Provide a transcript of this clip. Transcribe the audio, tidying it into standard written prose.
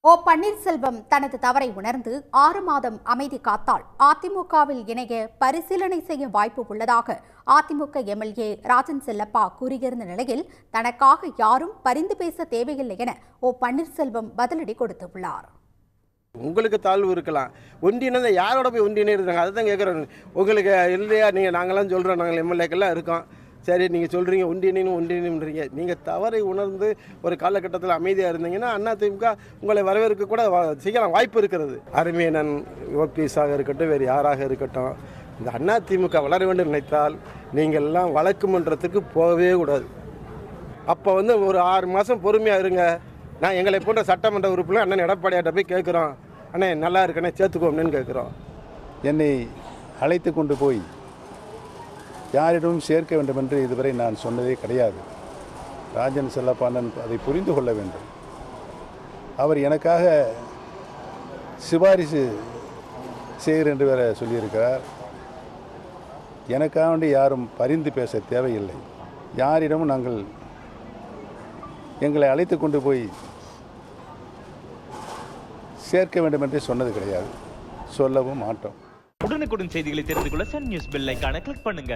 பன்னீர்செல்வம் தனது தவறை உணர்ந்து 6 மாதம் அமைதி காத்தால் அதிமுகவில் இணைய பரிசீலனை செய்ய வாய்ப்பு உள்ளதாக அதிமுக எம்எல்ஏ ராஜன் செல்லப்பா கூறியிருந்த நிலையில் தனக்காக யாரும் பரிந்து பேச தேவையில்லை என பன்னீர்செல்வம் பதிலடி கொடுத்துள்ளார். உங்களுக்கு தாழ்வு இருக்கலாம், ஒன்றிணைந்த யாரோட போய் ஒன்றிணைறாங்க அதை தான் கேட்குறோம். உங்களுக்கு இல்லையா, நாங்களாம் சொல்கிறோம், நாங்கள் எம்எல்ஏக்கெல்லாம் இருக்கோம். சரி, நீங்கள் சொல்கிறீங்க ஒன்றிணைன்றீங்க. நீங்கள் தவறை உணர்ந்து ஒரு காலகட்டத்தில் அமைதியாக இருந்தீங்கன்னா அதிமுக உங்களை வரவேற்க கூட செய்யலாம், வாய்ப்பு இருக்கிறது. அருமையனன் ஓபிஎஸ்ஸாக இருக்கட்டும், வேறு யாராக இருக்கட்டும், இந்த அதிமுக வளர வேண்டும் நினைத்தால் நீங்கள் எல்லாம் வழக்கு மன்றத்துக்கு போகவே கூடாது. அப்போ ஒரு 6 மாதம் பொறுமையாக இருங்க. நான் எங்களை போன்ற சட்டமன்ற உறுப்பினர் அண்ணன் எடப்பாடியார்ட்ட போய் கேட்குறோம், அண்ணே நல்லா இருக்கண்ணே சேர்த்துக்கோம்னு கேட்குறோம். என்னை அழைத்து கொண்டு போய் யாரிடமும் சேர்க்க வேண்டும் என்று இதுவரை நான் சொன்னதே கிடையாது. ராஜன் செல்லப்பானன் அதை புரிந்து கொள்ள வேண்டும். அவர் எனக்காக சிபாரிசு செய்கிறேன் என்று வேற சொல்லியிருக்கிறார். எனக்காக வேண்டி யாரும் பரிந்து பேச தேவையில்லை. யாரிடமும் நாங்கள் எங்களை அழைத்து கொண்டு போய் சேர்க்க வேண்டும் என்று சொன்னது கிடையாது, சொல்லவும் மாட்டோம். உடனுக்குடன் செய்திகளை தெரிந்து கொள்ள சன் நியூஸ் பெல் ஐகானை கிளிக் பண்ணுங்க.